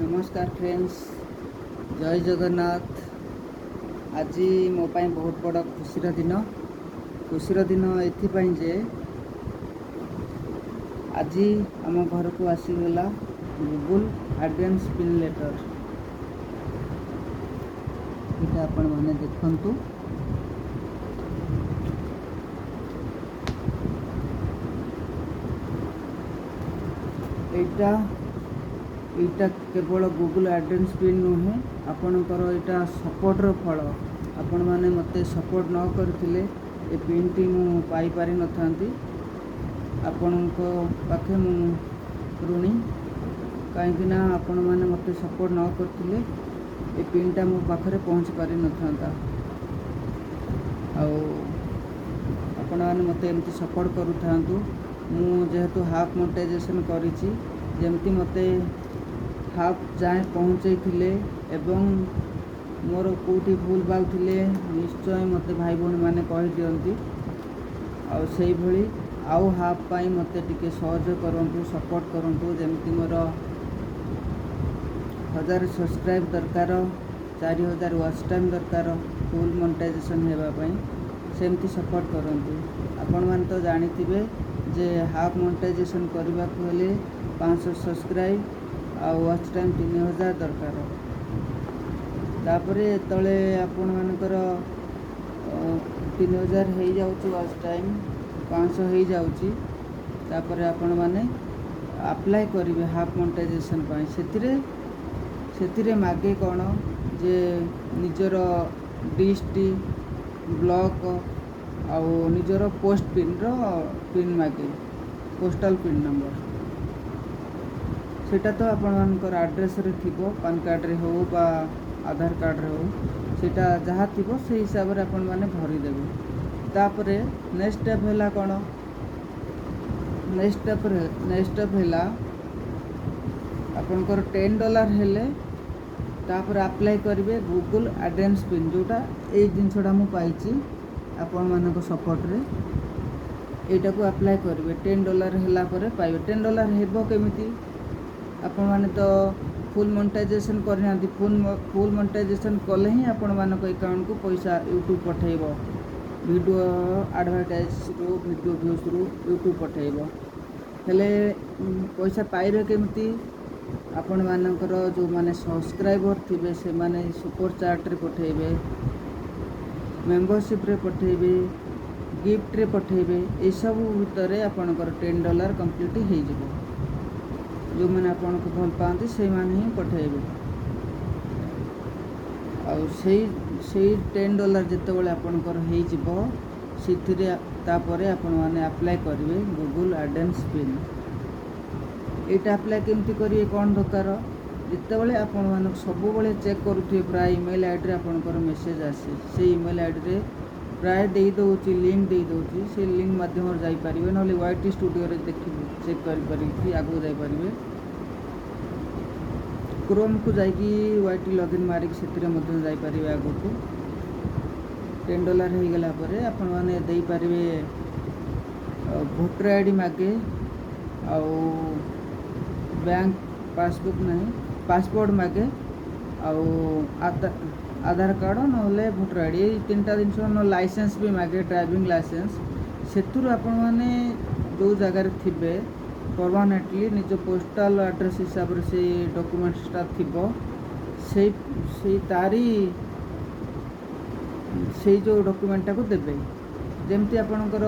नमस्कार फ्रेंड्स, जय जगन्नाथ। आज मो पाई बहुत बड़ा खुशीर दिन एथिपाई जे आज आम घर को आसीगला गूगल एडवांस पिन लेटर। ये आपण मैंने देखंतु এইটা केवल गूगल एड्रेस पिन नुहे आपणकर यहाँ सपोर्टर फल। आपण मैंने मत सपोर्ट न करथिले ए पिन टी मु पाई पारि न थांती। आपणक पाखे मु ऋणी कहीं आपण मैंने मत सपोर्ट न करथिले ए पिनटा मो पाखरे पहुँच पारि न थांता। आपण मैंने मत एमती सपोर्ट करू थांतु। मु जेहेतु हाफ मोनेटाइजेशन करिछि जेमती मते हाफ जाए पहुँचे थिले एवं मोर कोठी भूल भाल थिले निश्चय मते भाई भौणी माने कहि दियंती। आउ सेही भली आउ हाफ पाई मते टिके सहयोग करंतु, सपोर्ट करंतु। जेमती मोर 1000 सब्सक्राइब दरकार, 4000 वॉच टाइम दरकार फुल मोनेटाइजेशन हेबा पई, सेमती सपोर्ट करंतु। आपण मान तो जानिथिबे जे हाफ मोनेटाइजेशन करबा को हेले 500 सब्सक्राइब आ वॉच टाइम 3000 दरकार। तापरे तले आपण मानकर 3000 हो जाउची, वॉच टाइम 500 हो जाउची। तापरे आपण माने अप्लाई करिवे हाफ मोनेटाइजेशन पाई। सेतिरे मागे कोन जे निजर डिस्ट्रिक्ट ब्लॉक आउ निजर पोस्ट पिन मागे, पोस्टल पिन नंबर। सेटा तो आपण मानकर एड्रेस रे थिबो, पान कार्ड रे हो बा आधार कार्ड रे हो, सेटा जहाँ थिबो से हिसाब रे आपण माने भरी देबे। तापरे नेक्स्ट स्टेप हैला कोन, नेक्स्ट स्टेप हैला आपनकर $10 हेले तापर अप्लाई करिवे गूगल एड्रेस पिन। जोटा ए जिनसडा मु पाइछि आपण मानको सपोर्ट रे एटा को अप्लाई करिवे। $10 हैला परे पाइवे। $10 हेबो केमिति, आपण माने तो फुल मोनेटाइजेशन करनांती। फुल मोनेटाइजेशन कले ही आपण मानक अकाउंट को पैसा यूट्यूब पठेइबो। वीडियो एडवर्टाइज रो, वीडियो व्यूज रो यूट्यूब पठेइबो। हेले पैसा पाइबे केमिति, आपण मानकर जो माने सब्सक्राइबर थिबे से माने सुपर चैट रे पठेइबे, मेंबरशिप रे पठेइबे, गिफ्ट रे पठेइबे। ए सब भीतर आपणकर $10 कंप्लीट हो जिवो। जो मैंने आपन को भल पाती से माने ही पठेइबे। आउ से $10 जितेबाला आपणकर हो जिवो सिथिरे तापरे आपण माने अप्लाई करिवे गूगल एड्रेस पिन। एटा अप्लाई केमती करिवे कोन दरकार, जितेबाला आपण मानक सब बेले चेक करूथिबे प्राय ईमेल आईडी रे आपणकर मेसेज आसे। से ईमेल आईडी रे प्राय देई दोची, लिंक देई दोची। से लिंक माध्यम रे जाई परिवे, नले वाईटी स्टूडियो रे देखि चेक करि परिबे, आगु जाई परिबे। क्रोम को जाइकी वाईटी लॉगिन मारिक सेतिरे मध्य जाई परिबे। आगु को $10 हो गला परे आपण माने देई परिबे वोटर आईडी मागे, आउ बैंक पासबुक नहीं पासपोर्ट मागे, आउ आधार कार्ड नले वोटर आईडी, तीनटा जिनस न लाइसेंस भी मागे, ड्राइविंग लाइसेंस। सेतुर आपण माने जो जगह थिबे परमानेंटली निज पोस्टल एड्रेस हिसाब से डॉक्यूमेंट्सटा थिबो, से तारी से जो डॉक्यूमेंटा को देबे। जेमती आपणकर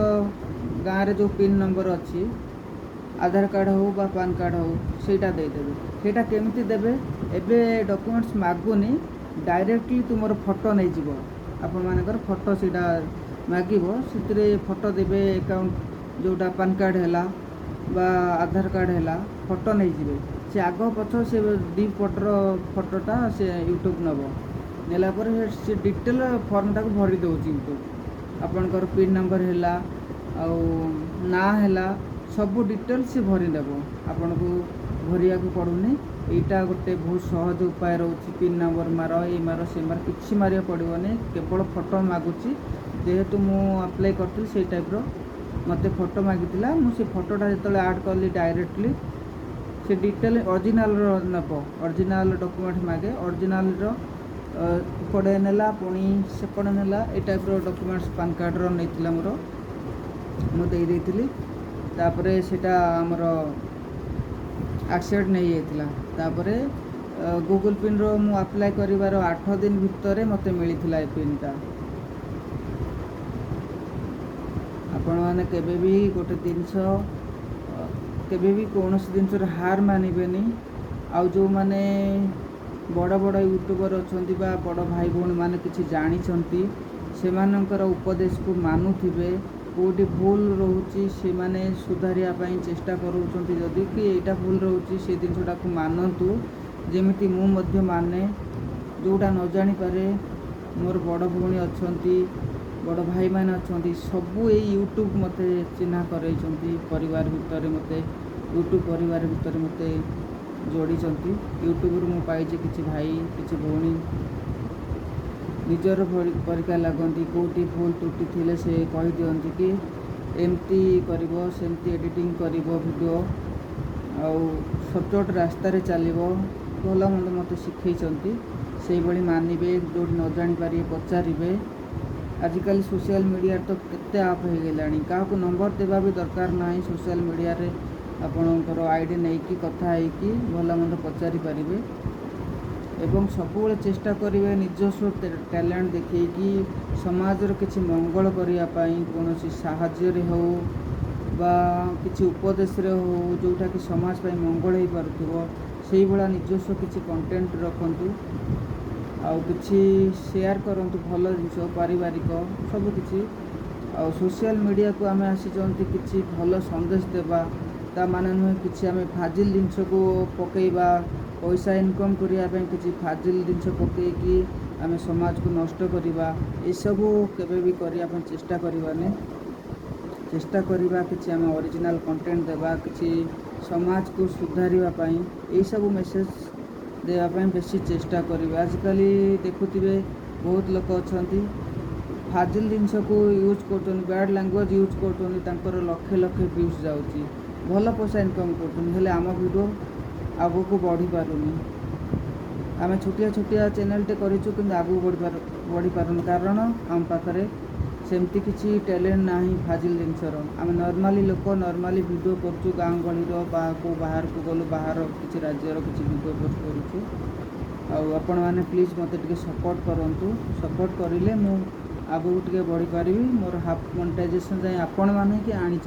गाँव रे जो पिन नंबर अच्छी, आधार कार्ड हो बा पान कार्ड हो, सेटा दे देबे। सेटा केमती देबे, एबे डॉक्यूमेंट्स मागुनी, डायरेक्टली तुमर फोटो नहीं जीवो। आपण मानकर फोटो सीधा मागिबो, सितरे फोटो देबे। अकाउंट जोटा पान कार्ड हैला बा आधार कार्ड हैला, फोटो नहीं जीवे। से आग पछ से दी फोटोटा से यूट्यूब नबो। नेला पर से डिटेल फॉर्मटा को भरी दउची यूट्यूब। आपनकर पिन नंबर हैला आउ ना हैला सब डिटेल से भरी देबो। आपन को भरिया को पड़ुनी। एटा गोटे बहुत सहज उपाय रहउची। पिन नंबर मारो, ए मारो, से मारो, किछि मारिया पड़िबोनी, केवल फोटो मागुची। जेहेतु मु अप्लाई करथि से टाइप रो मते फोटो मागितिला, मु से फोटोटा जेतले ऐड करली डायरेक्टली से डिटेल ओरिजिनल नेब ओरिजिनल डॉक्यूमेंट मागे ओरिजिनल पड़े नेला पुणी सेपटे नेला ए टाइप डॉक्यूमेंट्स पैन कार्ड रो नहीं मोर मुझे तापर सेटा आमर एक्सेप्ट नहीं जाता गूगल पिन रो मु अप्लाई करिवार 8 दिन भितर मते मिली पिनटा आपण मैंने केबे भी गोटे जिनस केबे भी कौन जिनस हार मानबेनी आउ जो माने बड़ बड़ यूट्यूबर अच्छा बड़ भाई भौणी मैंने किसी जानी से उपदेश को मानुथिबे कोटी भूल रोचे से माने सुधारिया चेष्टा करूँ जदि कि यहाँ भूल रोचे से जिनटा को मानतु जमी मु माने जोटा न जानीपे मोर बड़ भौणी अच्छा बड़ भाई मैंने अच्छा सबू ये यूट्यूब मत चिन्हा कर परिवार भितर मत यूट्यूब परिवार भितर मत जोड़ी यूट्यूब मु पाई किसी भाई किसी भौणी निजर परिका लगती कौटी भूल त्रुटि थिले से कही दियंती कि एमती करिवो सेमती एडिटिंग करिवो वीडियो आउ सचोट रास्ता रे चलिवो भल मंद मत शिखैचंती से भली मानिबे जो न जानि पारि पचारिबे आजिकल सोशल मीडिया तो केते आप हो गलानी क्या नंबर देवा भी दरकार नहीं सोशल मीडिया रे आपणकर आईडी नहीं कि कथा है कि भल मंद पचारि पारिबे एवं सबुले चेष्टा करेंगे निजस्व टैलेंट देखी समाजर किसी मंगल करने कौन साहाଯ୍य हो बा किसी उपदेश हो जोटा कि समाज पाई मंगल हो पारुथिबो से भाया निजस्व किसी कंटेंट रखंतु आउ किसी शेयर करंतु भल जिनस पारिवारिक सब किसी आ सोशल मीडिया को आम आसी किसी भल संदेश देवा ता माने नुहे किसी आम फाजिल जिनस को पकेबा पैसा इनकम करने किसी फाजिल जिनस पकईकि आम समाज को नष्ट करवा यू केबे भी करने चेष्टा करवाने चेष्टा करवा किसी आम ओरिजिनल कंटेंट देवा किसी समाज को सुधारिया यही सब मेसेज देवाई बेसी चेष्टा करेंगे आजिकल देखुवे बहुत लोग अच्छा फाजिल जिनस को यूज कर बैड लैंग्वेज यूज कर लक्षे लक्षे व्यूज जाऊँगी भल पैसा इनकम कर आम वीडियो आगू को बढ़ी पारुनी आम छोटिया छोटिया चैनलटे करूँ कि आगू बढ़ी पारुनी कारण आम पाखे सेमती किसी टैलेंट ना फाजिल जिनसर आम नॉर्मली लोक नॉर्मली वीडियो करूँ गाँ गहली बाहर को गलु बाहर किसी राज्यर किसी वीडियो पोस्ट करूँ आपण मैंने प्लीज मत सपोर्ट करूँ सपोर्ट करें मु आगू टे बढ़ी पारि मोर हाफ मोनेटाइजेशन जाए आपण मैंने कि आनी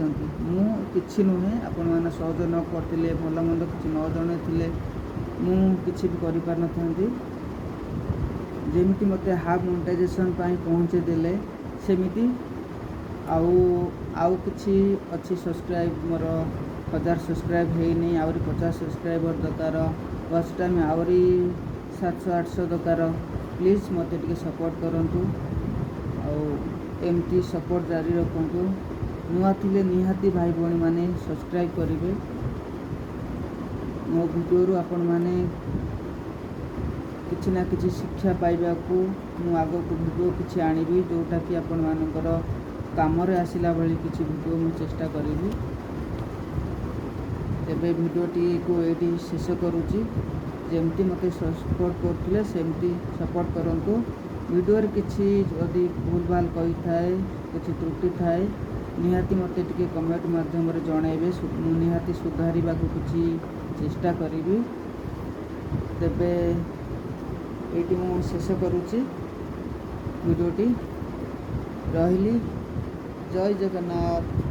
मु किसी नुहे आपण मैंने सहज न करते भल मंद किसी न जन मु किसी भी कर पार नथांती जमी मत हाफ मोनेटाइजेशन पहुँचे देले सेमिति आउ किसी अच्छी सब्सक्राइब मोर 1000 सब्सक्राइब है आहरी 50 सब्सक्राइबर दरकार वॉच टाइम आहरी 700-800 दरकार प्लीज मत सपोर्ट करूँ एमती सपोर्ट जारी रखु नुआ थिले निहाती भाई भौणी माने सब्सक्राइब करेंगे मो वीडियो आपण माने किसी ना किसी शिक्षा पाइबा को मु आगो को वीडियो किसी आनिबी जोटा कि आपण मानकर काम रे आसिला भली किसी वीडियो मु चेष्टा करेंगे तेबे वीडियोटी को एटी शेष करुच्ची जमती मत सपोर्ट करथिले सेमती सपोर्ट करंतु वीडियो किसी जदि भूल भाल कही थाए किसी त्रुटि थाए निहाती मत टे कमेंट माध्यम जनइबे निहाती सुधारिबा को किसी चेष्टा करी तेबे ये मु शेष करुच्ची वीडियोटी रही जय जगन्नाथ।